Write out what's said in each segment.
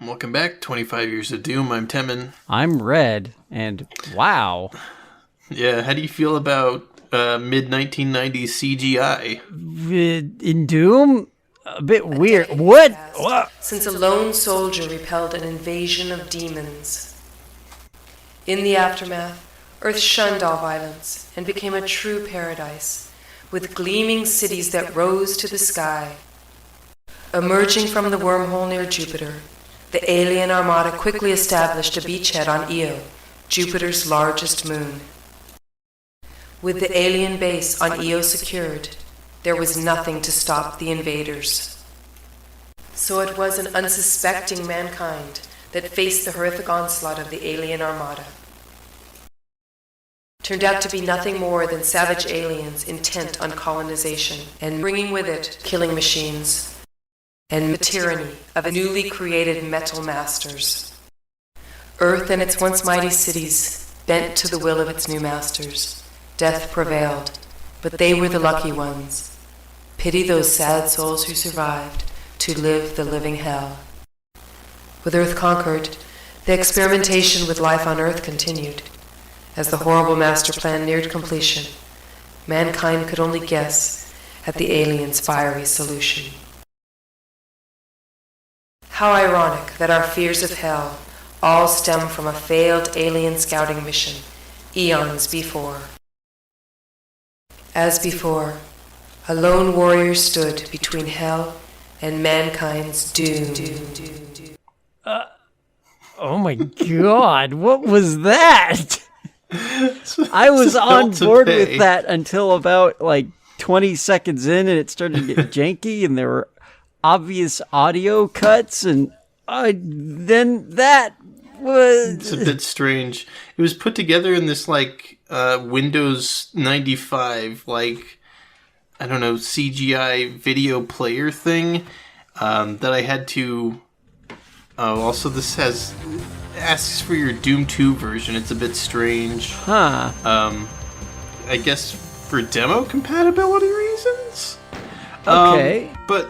Welcome back, 25 Years of Doom. I'm Temin. I'm Red, and wow. Yeah, how do you feel about mid-1990s CGI? In Doom? A bit weird. What? Since a lone soldier repelled an invasion of demons. In the aftermath, Earth shunned all violence and became a true paradise, with gleaming cities that rose to the sky. Emerging from the wormhole near Jupiter, the alien armada quickly established a beachhead on Io, Jupiter's largest moon. With the alien base on Io secured, there was nothing to stop the invaders. So it was an unsuspecting mankind that faced the horrific onslaught of the alien armada. Turned out to be nothing more than savage aliens intent on colonization and bringing with it killing machines and the tyranny of newly created metal masters. Earth and its once mighty cities bent to the will of its new masters. Death prevailed, but they were the lucky ones. Pity those sad souls who survived to live the living hell. With Earth conquered, the experimentation with life on Earth continued. As the horrible master plan neared completion, mankind could only guess at the aliens' fiery solution. How ironic that our fears of hell all stem from a failed alien scouting mission, eons before. As before, a lone warrior stood between hell and mankind's doom. Oh my god, what was that? I was on board with that until about 20 seconds in, and it started to get janky, and there were obvious audio cuts, and then that was... It's a bit strange. It was put together in this, Windows 95, I don't know, CGI video player thing that I had to... also this asks for your Doom 2 version. It's a bit strange. Huh. I guess for demo compatibility reasons? Okay. But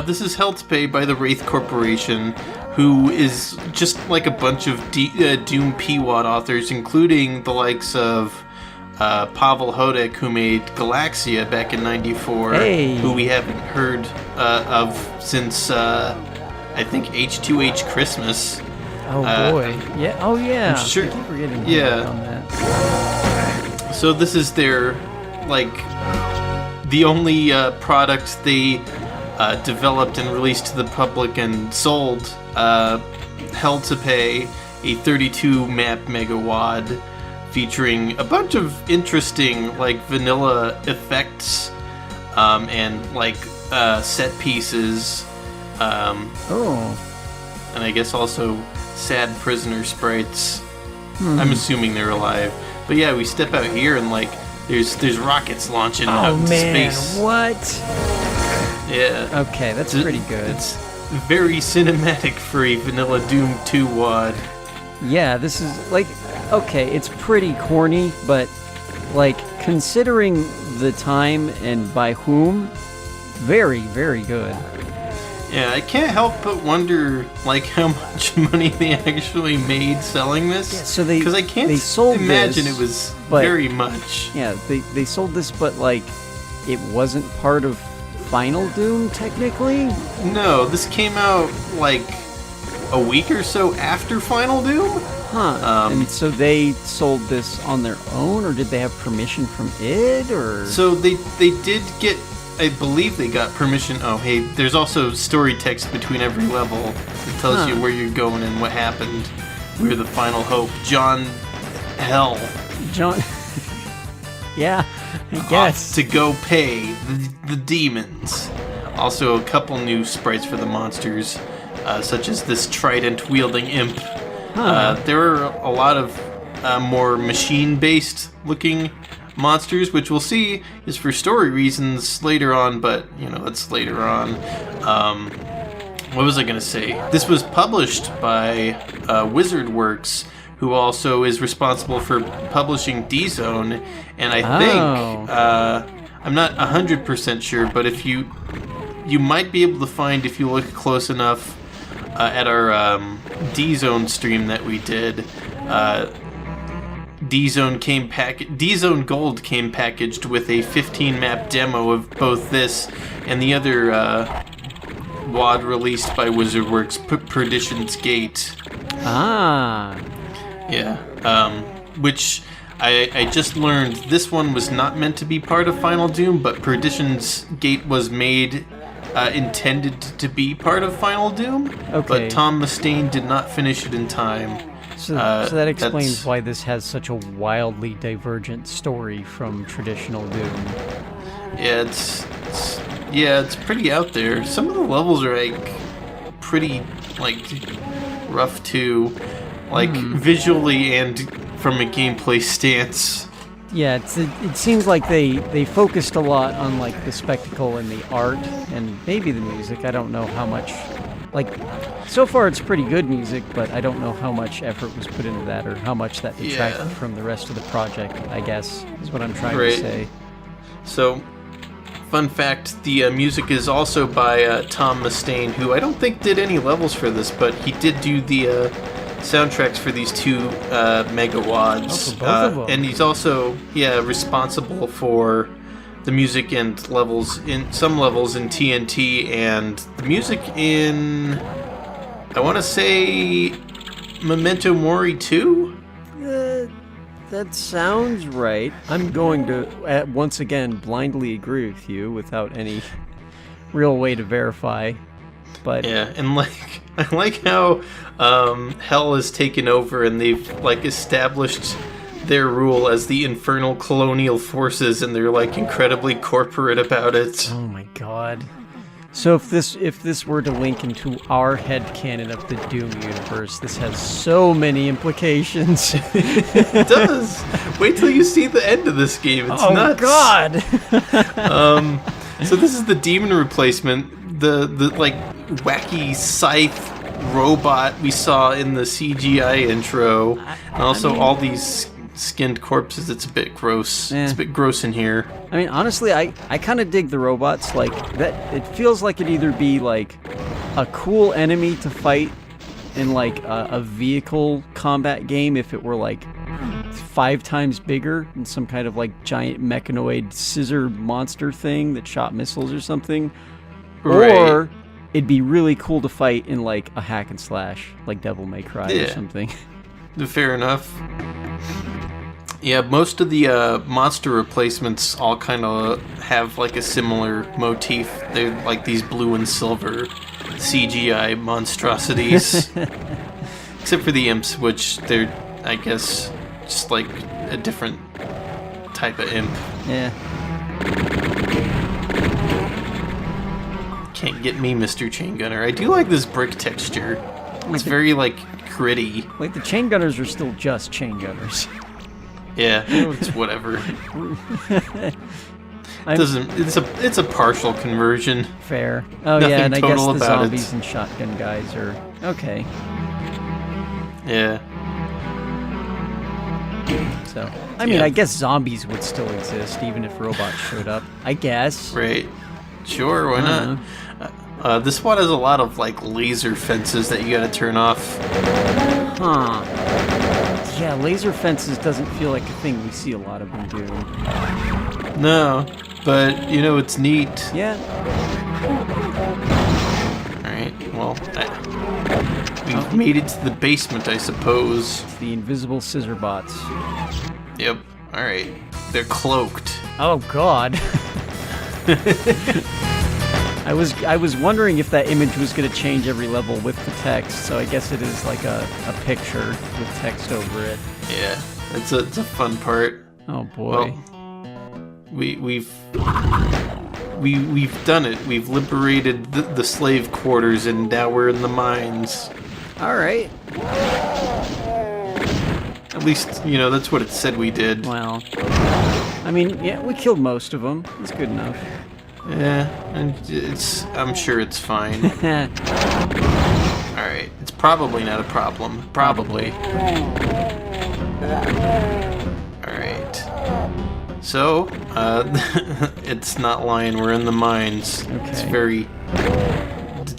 this is held to pay by the Wraith Corporation, who is just like a bunch of Doom PWAD authors, including the likes of Pavel Hodek, who made Galaxia back in '94, who we haven't heard of since, I think, H2H Christmas. Oh, boy. Yeah. Oh, yeah. I'm sure. I keep forgetting on that. So this is their, the only product they developed and released to the public and sold, held to pay, a 32-map megawad featuring a bunch of interesting, vanilla effects and, set pieces. And I guess also sad prisoner sprites. I'm assuming they're alive. But yeah, we step out here and there's rockets launching out into space. What? Yeah. Okay, that's pretty good. It's very cinematic for a vanilla Doom 2 wad. Yeah, this is okay, it's pretty corny, but considering the time and by whom, very, very good. Yeah, I can't help but wonder, how much money they actually made selling this. Yeah, so because I can't imagine it was very much. Yeah, they sold this, but it wasn't part of Final Doom technically. No, this came out a week or so after Final Doom. Huh. And so they sold this on their own, or did they have permission from id, or? So they did get. I believe they got permission. Oh, hey, there's also story text between every level that tells you where you're going and what happened. We're the final hope. John Hell. Yeah, I guess. Off to go pay the demons. Also, a couple new sprites for the monsters, such as this trident-wielding imp. There are a lot of more machine-based looking monsters, which we'll see is for story reasons later on, but that's later on. What was I gonna say? This was published by Wizard Works, who also is responsible for publishing D-Zone, and I think I'm not 100% sure, but if you might be able to find, if you look close enough, at our D-Zone stream that we did, D-Zone Gold came packaged with a 15-map demo of both this and the other WAD released by WizardWorks, Perdition's Gate. Ah. Yeah. Which I just learned this one was not meant to be part of Final Doom, but Perdition's Gate was made intended to be part of Final Doom. Okay. But Tom Mustaine did not finish it in time. So that explains why this has such a wildly divergent story from traditional Doom. Yeah, it's pretty out there. Some of the levels are like pretty like rough too, like visually and from a gameplay stance. Yeah, it seems like they focused a lot on like the spectacle and the art and maybe the music. I don't know how much. Like, so far it's pretty good music, but I don't know how much effort was put into that or how much that detracted from the rest of the project, I guess, is what I'm trying to say. So, fun fact, the music is also by Tom Mustaine, who I don't think did any levels for this, but he did do the soundtracks for these two megawads. Oh, for both of them. And he's also, responsible for the music and levels in some levels in TNT and the music in, I want to say, Memento Mori 2? That sounds right. I'm going to, once again, blindly agree with you without any real way to verify. But yeah, and I like how Hell has taken over and they've established their rule as the infernal colonial forces, and they're incredibly corporate about it. Oh my god. So if this were to link into our headcanon of the Doom universe, this has so many implications. It does. Wait till you see the end of this game. It's nuts. Oh god. So this is the demon replacement, the wacky scythe robot we saw in the CGI intro, and also all these skinned corpses. It's a bit gross. It's a bit gross in here. I mean, honestly, I kind of dig the robots. Like that, it feels like it'd either be like a cool enemy to fight in a vehicle combat game if it were 5 times bigger and some kind of giant mechanoid scissor monster thing that shot missiles or something, or it'd be really cool to fight in a hack and slash like Devil May Cry or something. Fair enough. Yeah, most of the monster replacements all kind of have a similar motif. They're these blue and silver CGI monstrosities. Except for the imps, which they're, I guess, just a different type of imp. Yeah. Can't get me, Mr. Chain Gunner. I do like this brick texture. It's very, gritty. The chain gunners are still just chain gunners. Yeah, it's whatever. It's a partial conversion. Fair. Oh Nothing yeah, and I guess total the about zombies it. and shotgun guys are okay. Yeah. So I mean, I guess zombies would still exist even if robots showed up. I guess. Right. Sure, why not? This one has a lot of laser fences that you gotta turn off. Huh. Yeah, laser fences doesn't feel like a thing we see a lot of them do. No, but it's neat. Yeah. Alright, well, we've made it to the basement, I suppose. The invisible scissor bots. Yep, alright. They're cloaked. Oh god. I was wondering if that image was going to change every level with the text, so I guess it is a picture with text over it. Yeah, it's a fun part. Oh boy. Well, we've done it. We've liberated the slave quarters, and now we're in the mines. All right. At least that's what it said we did. Well, I mean, yeah, we killed most of them. It's good enough. Yeah, and I'm sure it's fine. Alright, it's probably not a problem. Probably. Alright. So, it's not lying, we're in the mines. Okay. It's very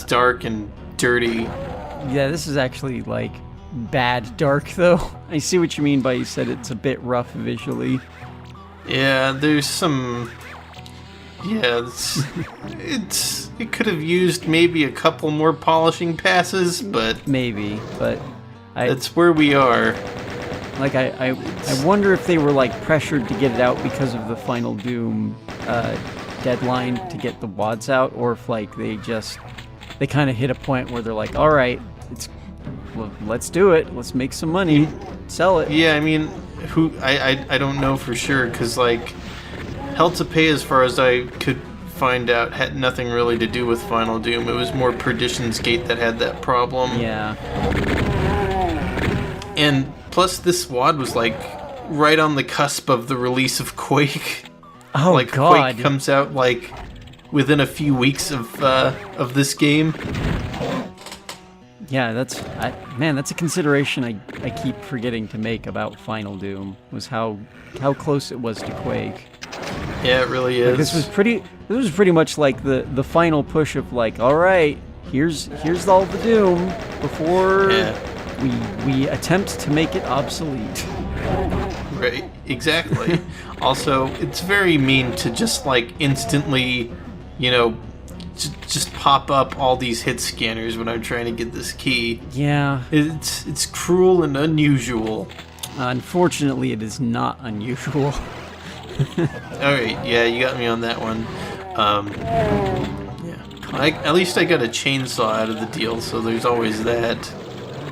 dark and dirty. Yeah, this is actually, like, bad dark, though. I see what you mean by you said it's a bit rough visually. Yeah, there's some... Yeah, it could have used maybe a couple more polishing passes, but... Maybe, but... That's where we are. Like, I wonder if they were, like, pressured to get it out because of the Final Doom deadline to get the WADs out, or if, like, they kind of hit a point where they're like, all right, let's do it. Let's make some money. Sell it. Yeah, I mean, I don't know for sure, because, like, Hell to Pay, as far as I could find out, had nothing really to do with Final Doom. It was more Perdition's Gate that had that problem. Yeah. And plus, this WAD was, like, right on the cusp of the release of Quake. Oh, like, God. Quake comes out, like, within a few weeks of this game. Yeah, that's a consideration I keep forgetting to make about Final Doom, was how close it was to Quake. Yeah, it really is. Like, this was pretty much like the final push of, like, all right, here's all the Doom before we attempt to make it obsolete. Right, exactly. Also, it's very mean to just, like, instantly, you know, just pop up all these hit scanners when I'm trying to get this key. Yeah. It's cruel and unusual. Unfortunately, it is not unusual. Alright, yeah, you got me on that one. Yeah. At least I got a chainsaw out of the deal, so there's always that.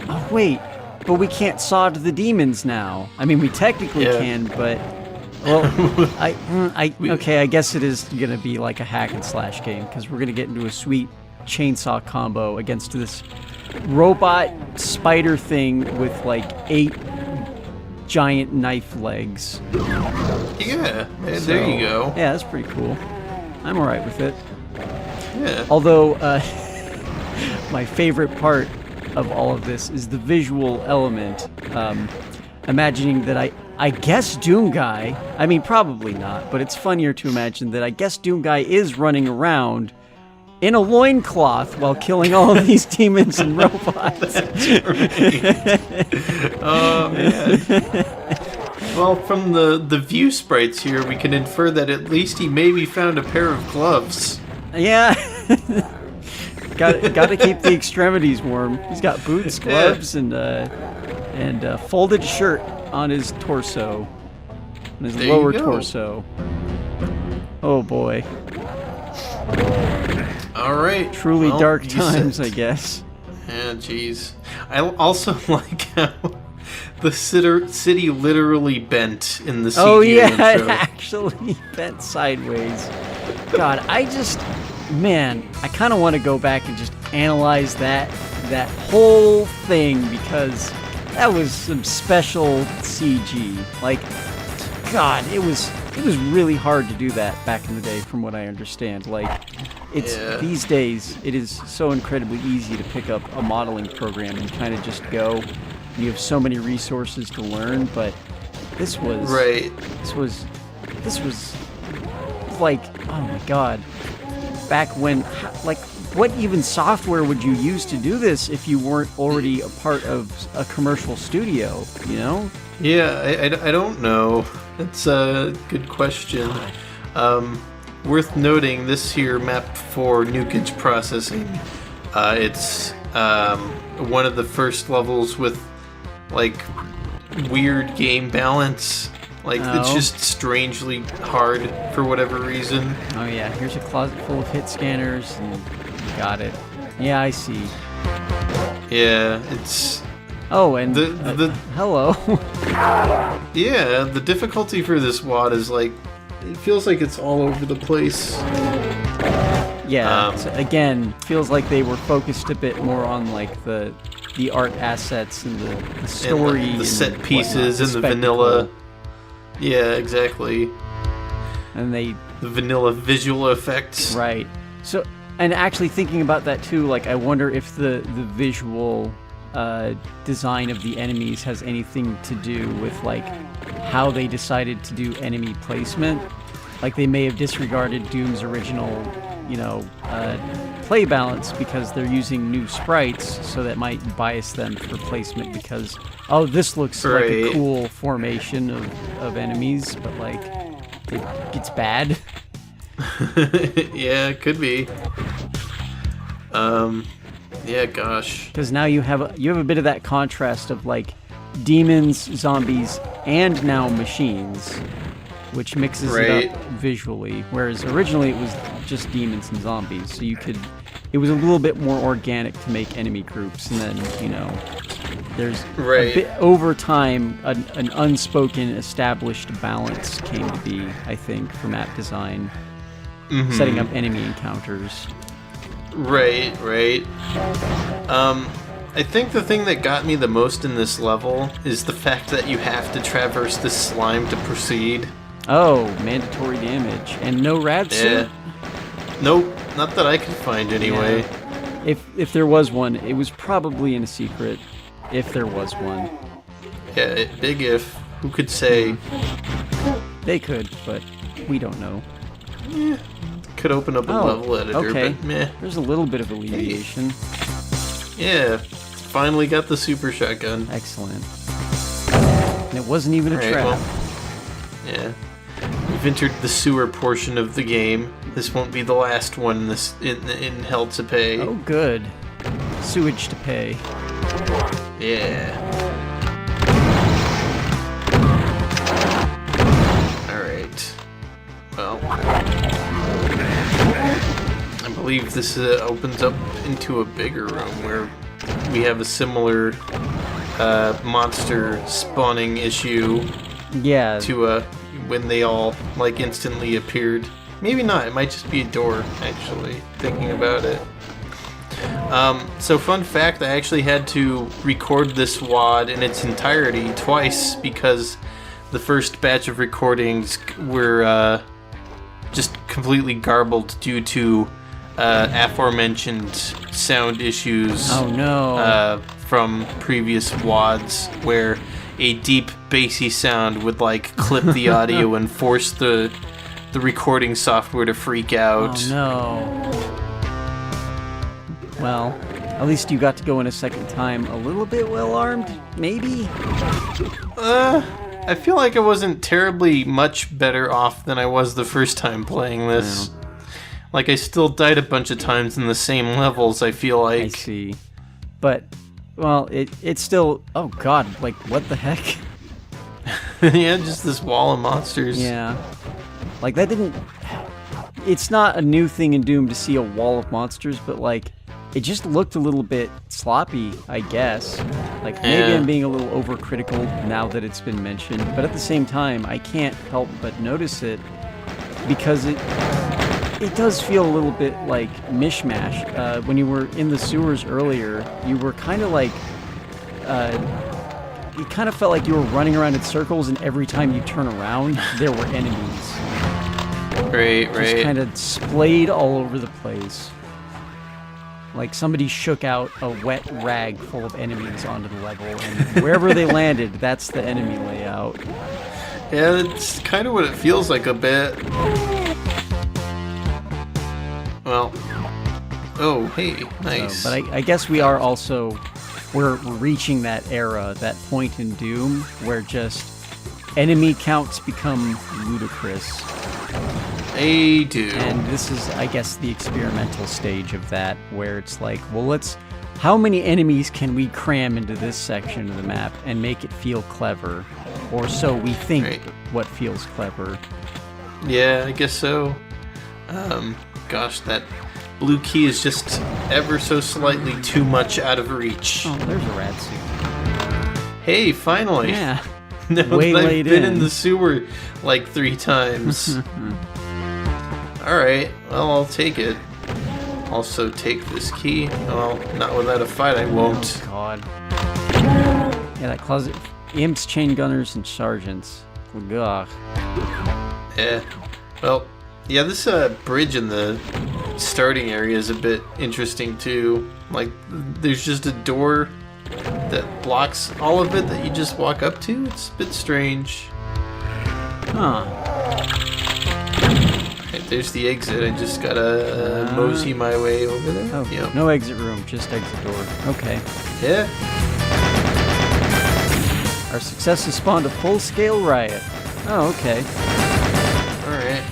Oh, wait. But we can't saw to the demons now. I mean, we technically can, but... Well, okay, I guess it is going to be like a hack and slash game, because we're going to get into a sweet chainsaw combo against this robot spider thing with, like, 8 giant knife legs. Yeah, there you go. Yeah, that's pretty cool. I'm alright with it. Yeah. Although, my favorite part of all of this is the visual element. Imagining that I guess Doom Guy, I mean, probably not, but it's funnier to imagine that I guess Doom Guy is running around in a loincloth while killing all of these demons and robots. That's right. Oh, man. Well, from the view sprites here, we can infer that at least he maybe found a pair of gloves. Yeah. Got to keep the extremities warm. He's got boots, gloves, and a folded shirt on his torso, on his lower torso. Oh boy. All right. Truly dark times, I guess. Yeah, jeez. I also like how the city literally bent in the CG Oh yeah, intro. it actually bent sideways. God, I kind of want to go back and just analyze that whole thing, because that was some special CG. Like, God, it was really hard to do that back in the day, from what I understand. Like, these days, it is so incredibly easy to pick up a modeling program and kind of just go. And you have so many resources to learn, but this was This was like, oh my God. Back when, like, what even software would you use to do this if you weren't already a part of a commercial studio, you know? Yeah, I don't know. That's a good question. Worth noting, this here map for nukage processing. It's one of the first levels with, like, weird game balance. Like, it's just strangely hard for whatever reason. Oh yeah, here's a closet full of hit scanners, and you got it. Yeah, I see. Yeah, it's... Oh, and hello. Yeah, the difficulty for this WAD is, like, it feels like it's all over the place. Yeah, so again, feels like they were focused a bit more on, like, the art assets and the story, and, like, the set and pieces and the vanilla. Yeah, exactly. And the vanilla visual effects. Right. So, and actually thinking about that too, like, I wonder if the visual design of the enemies has anything to do with, like, how they decided to do enemy placement. Like, they may have disregarded Doom's original, you know, play balance because they're using new sprites, so that might bias them for placement because, oh, this looks like a cool formation of enemies, but like it's bad. Yeah, it could be. Yeah, gosh. Because now you have a bit of that contrast of like demons, zombies, and now machines, which mixes it up visually. Whereas originally it was just demons and zombies, so it was a little bit more organic to make enemy groups, and then there's a bit over time an unspoken established balance came to be, I think, for map design, setting up enemy encounters. Right. I think the thing that got me the most in this level is the fact that you have to traverse this slime to proceed. Oh, mandatory damage. And no rad suit? Nope, not that I could find anyway. Yeah. If there was one, it was probably in a secret, if there was one. Yeah, big if. Who could say? They could, but we don't know. Yeah, could open up a level editor, but meh. There's a little bit of alleviation. Yeah, finally got the super shotgun. Excellent. And it wasn't even a trap. Well, yeah. We've entered the sewer portion of the game. This won't be the last one in Hell to Pay. Oh, good. Sewage to pay. Yeah. Alright. Well, I believe this opens up into a bigger room where we have a similar monster spawning issue. Yeah. To when they all like instantly appeared. Maybe not. It might just be a door. Actually, thinking about it. So fun fact: I actually had to record this WOD in its entirety twice because the first batch of recordings were just completely garbled due to aforementioned sound issues. Oh no! From previous WODs where a deep bassy sound would like clip the audio and force the recording software to freak out. Oh no. Well, at least you got to go in a second time a little bit well armed, maybe? I feel like I wasn't terribly much better off than I was the first time playing this. Yeah. Like I still died a bunch of times in the same levels, I feel like. I see. But well, it's still... Oh, God, like, what the heck? Yeah, just this wall of monsters. Yeah. Like, that didn't... It's not a new thing in Doom to see a wall of monsters, but, like, it just looked a little bit sloppy, I guess. Like, maybe I'm being a little overcritical now that it's been mentioned, but at the same time, I can't help but notice it because it does feel a little bit like mishmash. When you were in the sewers earlier, you were kind of like, it kind of felt like you were running around in circles, and every time you turn around, there were enemies. Right. Just kind of splayed all over the place. Like somebody shook out a wet rag full of enemies onto the level, and wherever they landed, that's the enemy layout. Yeah, it's kind of what it feels like a bit. Well, oh, hey, nice. So, but I guess we are also, we're reaching that era, that point in Doom, where just enemy counts become ludicrous. They do. And this is, I guess, the experimental stage of that, where it's like, well, how many enemies can we cram into this section of the map and make it feel clever? Or so we think what feels clever. Yeah, I guess so. Gosh, that blue key is just ever so slightly too much out of reach. Oh, there's a rad suit. Hey, finally. Yeah. Now that I've been in the sewer like 3 times. Alright, well, I'll take it. Also take this key. Well, not without a fight, I won't. Oh, God. Yeah, that closet. Imps, chain gunners, and sergeants. Ugh. Yeah. Well, yeah, this bridge in the starting area is a bit interesting too. Like, there's just a door that blocks all of it that you just walk up to. It's a bit strange. Huh. Right, there's the exit. I just gotta mosey my way over there. Oh, Yep. no exit room, just exit door. Okay. Yeah. Our success has spawned a full-scale riot. Oh, okay. Alright.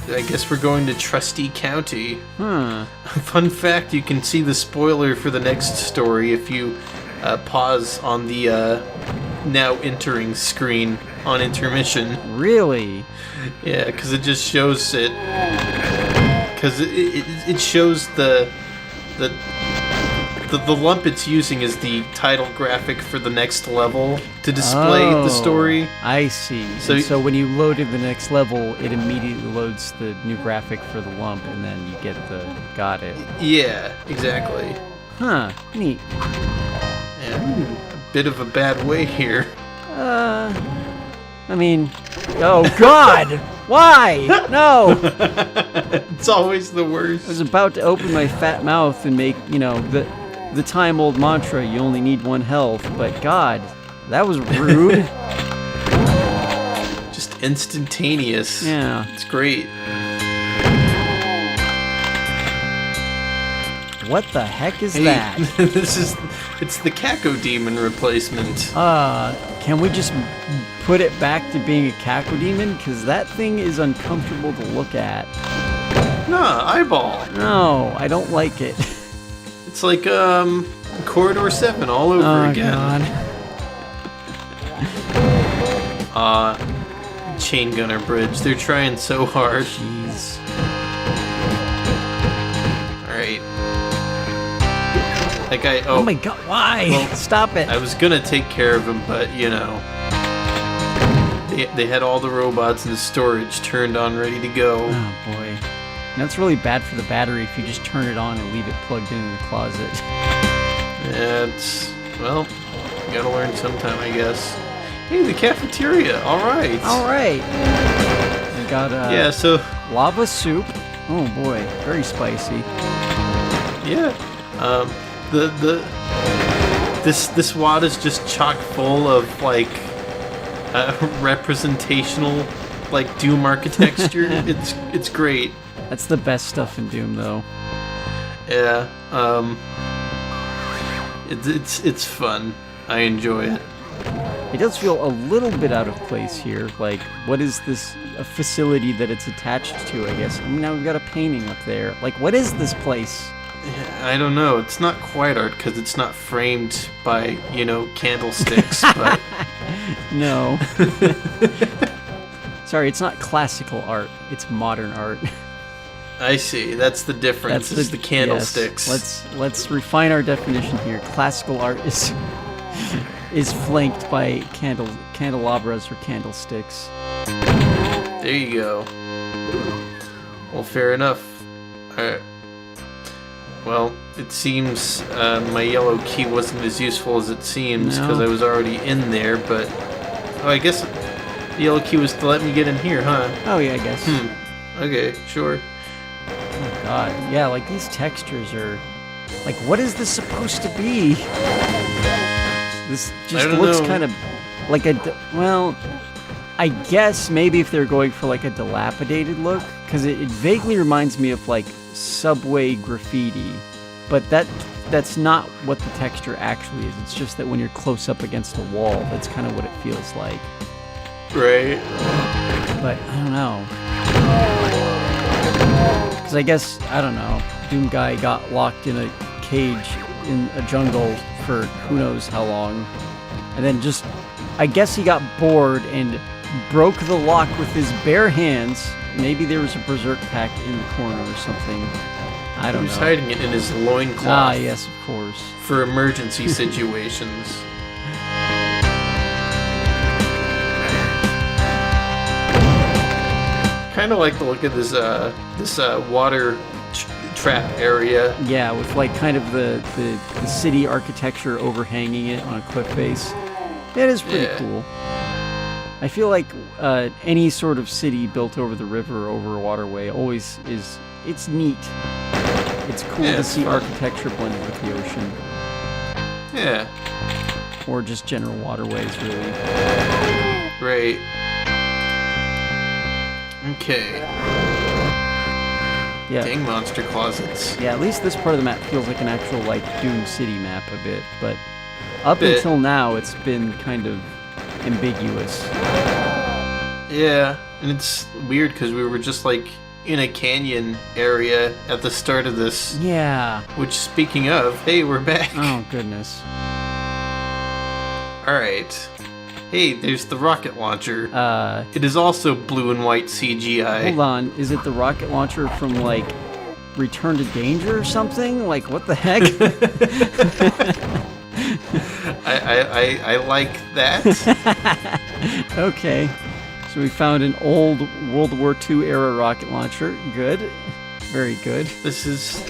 I guess we're going to Trusty County. Hmm. Fun fact, you can see the spoiler for the next story if you pause on the now entering screen on intermission. Really? Yeah, because it just shows it. Because it shows the lump it's using is the title graphic for the next level to display the story. I see. So when you loaded the next level, it immediately loads the new graphic for the lump, and then you get the got it. Yeah, exactly. Huh. Neat. Yeah, a bit of a bad way here. I mean, oh God! Why? No! It's always the worst. I was about to open my fat mouth and make, the time-old mantra, you only need one health, but God, that was rude. Just instantaneous. Yeah. It's great. What the heck is Hey, that? It's the Cacodemon replacement. Can we just put it back to being a Cacodemon? Because that thing is uncomfortable to look at. Nah, eyeball. No, I don't like it. It's like Corridor 7 all over again. God. Chain Gunner Bridge. They're trying so hard. Jeez. Alright. Oh my God, why? Well, Stop it. I was gonna take care of him, but they had all the robots in the storage turned on, ready to go. Oh boy. And that's really bad for the battery if you just turn it on and leave it plugged in the closet. Yeah, well, you gotta learn sometime, I guess. Hey, the cafeteria. All right. We got so lava soup. Oh boy, very spicy. yeah, this wad is just chock full of like representational like Doom architecture. it's great. That's the best stuff in Doom, though. Yeah. It's fun. I enjoy it. It does feel a little bit out of place here. Like, what is this a facility that it's attached to, I guess? I mean, now we've got a painting up there. Like, what is this place? I don't know. It's not quite art because it's not framed by, candlesticks, but... No. Sorry, it's not classical art. It's modern art. I see. That's the difference. It's the candlesticks. Yes. Let's refine our definition here. Classical art is flanked by candelabras or candlesticks. There you go. Well, fair enough. Well, it seems my yellow key wasn't as useful as it seems because I was already in there, but... Oh, I guess the yellow key was to let me get in here, huh? Oh, yeah, I guess. Okay, sure. Oh, God. Yeah, like, these textures are... Like, what is this supposed to be? This just looks kind of like well, I guess maybe if they're going for like a dilapidated look, because it vaguely reminds me of like subway graffiti, but that's not what the texture actually is. It's just that when you're close up against a wall, that's kind of what it feels like. Right. But I don't know. Because I guess, I don't know, Doom Guy got locked in a cage in a jungle for who knows how long, and then just, I guess he got bored and broke the lock with his bare hands. Maybe there was a berserk pack in the corner or something. I don't know. He was hiding it in his loincloth. Ah, yes, of course. For emergency situations. Kind of like the look of this water trap area. Yeah, with like kind of the city architecture overhanging it on a cliff face. It is pretty cool. I feel like any sort of city built over the river or over a waterway always is, it's neat. It's cool to see architecture blended with the ocean. Yeah. Or just general waterways, really. Right. Okay. Yeah. Dang monster closets. Yeah, at least this part of the map feels like an actual, like, Doom City map a bit, but up until now, it's been kind of ambiguous. Yeah, and it's weird because we were just, like, in a canyon area at the start of this. Yeah. Which, speaking of, hey, we're back. Oh, goodness. Alright. Hey, there's the rocket launcher. It is also blue and white CGI. Hold on, is it the rocket launcher from, like, Return to Danger or something? Like, what the heck? I like that. Okay. So we found an old World War II era rocket launcher. Good. Very good. This is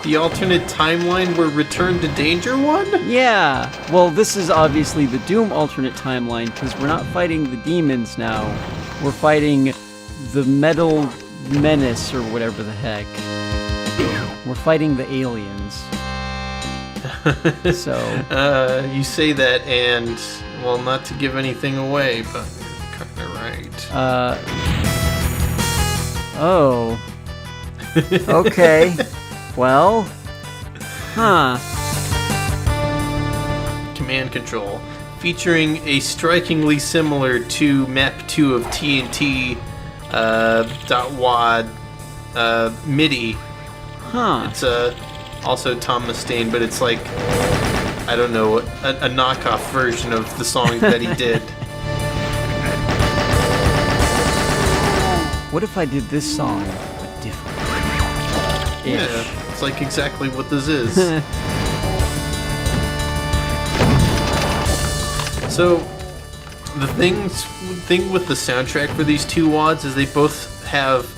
the alternate timeline where Return to Danger won? Yeah. Well, this is obviously the Doom alternate timeline because we're not fighting the demons now. We're fighting the Metal Menace or whatever the heck. We're fighting the aliens. So. You say that and, well, not to give anything away, but you're kind of right. Oh. Okay. Well. Huh. Command control. Featuring a strikingly similar to Map 2 of TNT .wad MIDI. Huh. It's also Tom Mustaine, but it's like, I don't know, a knockoff version of the song that he did. What if I did this song, but different? Yeah, it's like exactly what this is. So, the thing with the soundtrack for these two WADs is they both have,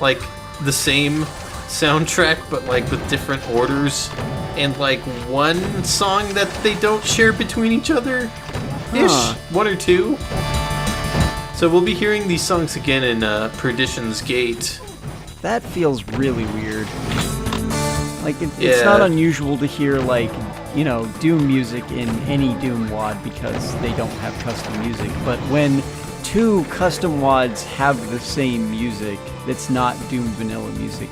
like, the same soundtrack, but, like, with different orders, and, like, one song that they don't share between each other. Ish. One or two. So we'll be hearing these songs again in Perdition's Gate. That feels really weird. Like, it's not unusual to hear, like, you know, Doom music in any Doom WAD because they don't have custom music. But when two custom WADs have the same music that's not Doom vanilla music,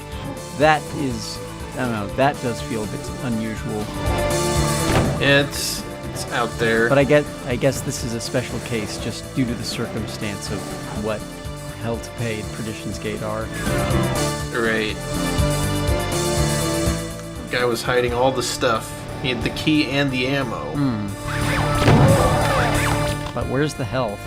that is, I don't know, that does feel a bit unusual. It's out there. But I guess this is a special case just due to the circumstance of what Hell to Pay and Perdition's Gate are. Right. The guy was hiding all the stuff. He had the key and the ammo. But where's the health?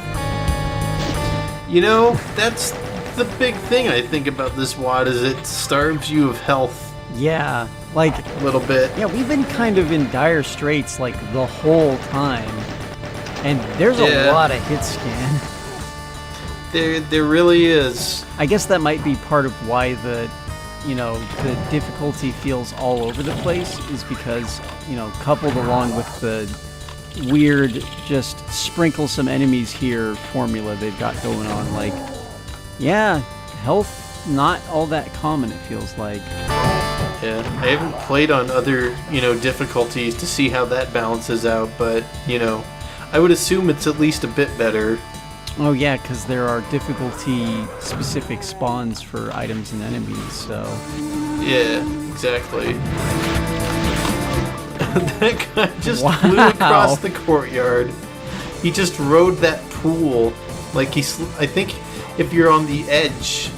You know, that's the big thing I think about this WAD is it starves you of health. Yeah, like a little bit. Yeah, we've been kind of in dire straits like the whole time, and there's a lot of hit scan. There really is. I guess that might be part of why the difficulty feels all over the place is because, coupled along with the weird just sprinkle some enemies here formula they've got going on, like, yeah, health not all that common, it feels like. Yeah, I haven't played on other, difficulties to see how that balances out, but, I would assume it's at least a bit better. Oh yeah, because there are difficulty-specific spawns for items and enemies, so... Yeah, exactly. That guy just flew across the courtyard. He just rode that pool. Like, I think if you're on the edge,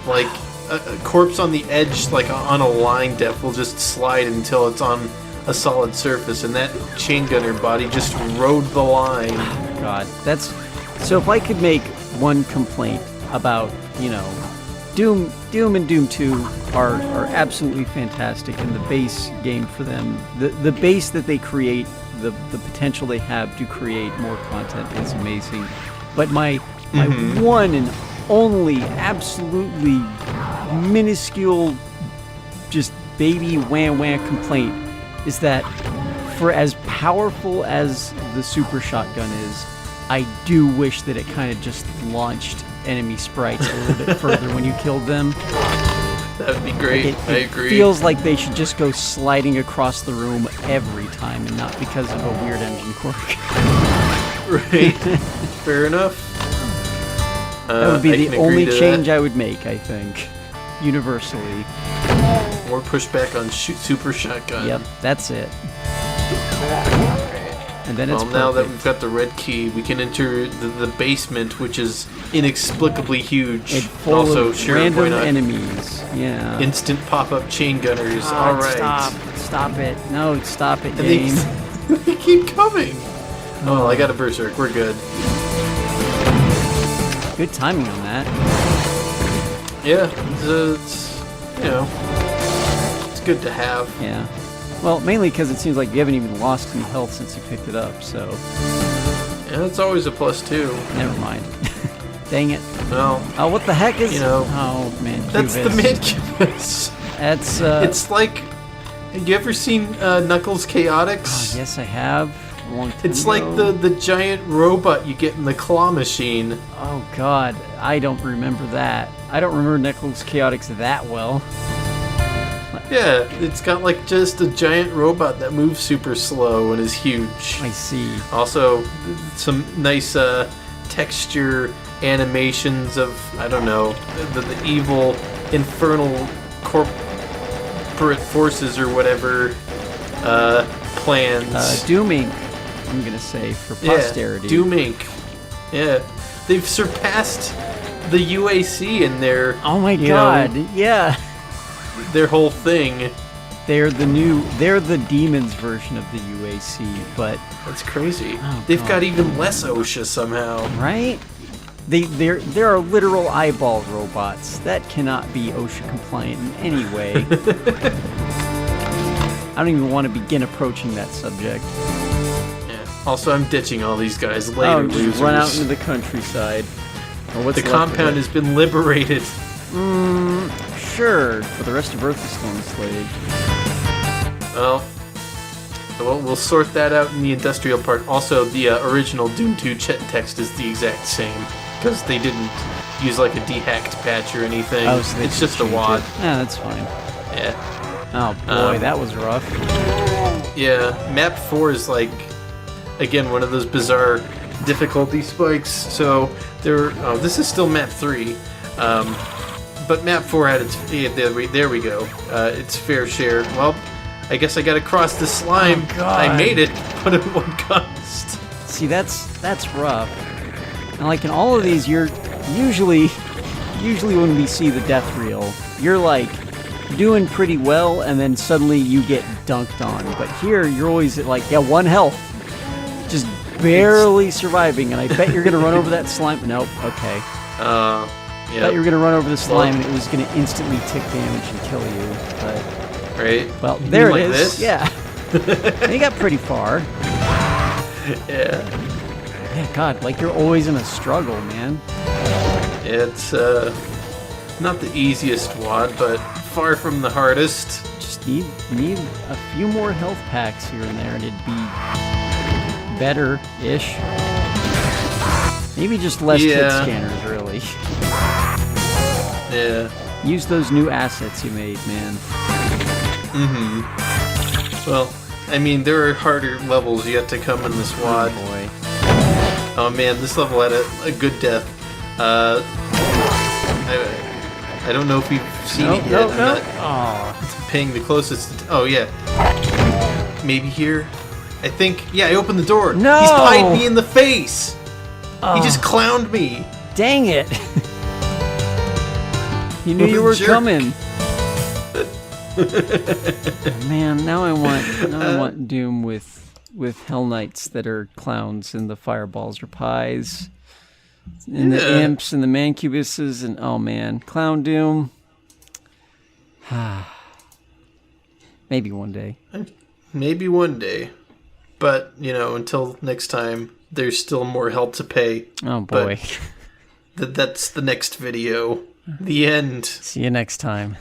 like, a corpse on the edge, like, on a line depth will just slide until it's on a solid surface, and that chain gunner body just rode the line. God, that's... So if I could make one complaint about, Doom and Doom 2 are absolutely fantastic, and the base game for them, the base that they create, the potential they have to create more content is amazing. But my one and only absolutely minuscule, just baby wham complaint is that for as powerful as the super shotgun is, I do wish that it kind of just launched enemy sprites a little bit further when you killed them. That would be great. Like I agree. It feels like they should just go sliding across the room every time and not because of a weird engine quirk. Right. Fair enough. That would be the only change I would make, I think. universally. More pushback on super shotgun. Yep, that's it. And then it's now that perfect. we've got the red key, we can enter the basement, which is inexplicably huge. It's full also, of sure, why random not? enemies. Yeah. Instant pop-up chain gunners. God, All right. Stop it. No, stop it, And game. they keep coming. Oh, I got a berserk. We're good. Good timing on that. Yeah, it's it's good to have. Yeah. Well, mainly because it seems like you haven't even lost any health since you picked it up, so Yeah, that's always a plus too. never mind. Dang it. Well, Oh, what the heck is... You know, oh, man. that's the Mancubus. That's, It's like, have you ever seen Knuckles Chaotix? oh, yes, I have. A long time It's like ago. the giant robot you get in the claw machine. Oh, God. I don't remember that. I don't remember Knuckles Chaotix that well. Yeah, it's got like just a giant robot that moves super slow and is huge. I see. Also, some nice texture animations of, I don't know, the evil infernal corporate forces or whatever plans. Doom Inc., I'm going to say, for posterity. Yeah, Doom Inc. Yeah, they've surpassed the UAC in their Oh my you God, know, yeah. their whole thing. They're the demons version of the UAC, but That's crazy. Oh, They've God. got even less OSHA somehow. right? There are literal eyeball robots that cannot be OSHA compliant in any way. I don't even want to begin approaching that subject. Yeah. Also, I'm ditching all these guys later. Just losers. run out into the countryside. Or what's The left of compound it. has been liberated. Sure, but the rest of Earth is still enslaved. Well, we'll sort that out in the industrial part. Also, the original Doom 2 text is the exact same because they didn't use like a dehacked patch or anything. Oh, so they it's can just a change wad. it. Yeah, that's fine. Yeah. Oh boy, that was rough. Yeah, map 4 is like, again, one of those bizarre difficulty spikes. So this is still map 3, but map 4 had its there we go. Its fair share. Well, I guess I got to cross the slime. Oh, God. I made it, but at what cost? See, that's rough. And like in all of these, you're usually when we see the death reel, you're like doing pretty well, and then suddenly you get dunked on. But here, you're always at like 1 health, just barely surviving. And I bet you're gonna run over that slime. Nope. Okay. Yeah. Bet you were gonna run over the slime, and it was gonna instantly tick damage and kill you. But Right. well, You there mean it like is. this? Yeah. And you got pretty far. Yeah. Yeah, God, like you're always in a struggle, man. It's not the easiest wad, but far from the hardest. Just need a few more health packs here and there, and it'd be better-ish. Maybe just less hit Yeah. scanners, really. Yeah. Use those new assets you made, man. Well, I mean, there are harder levels yet to come in this wad. Oh boy. Oh man, this level had a good death. I don't know if we've seen it yet. I'm not Oh, paying the closest. Oh yeah. Maybe here. I think. Yeah, I opened the door. No! He's pied me in the face. oh, He just clowned me. dang it! You knew What a you were jerk. coming. Man, now I want Doom with Hell Knights that are clowns and the fireballs are pies. And the Yeah. imps and the mancubuses and oh man, Clown Doom. Maybe one day. Maybe one day. But, until next time, there's still more help to pay. Oh boy. That's the next video. The end. See you next time.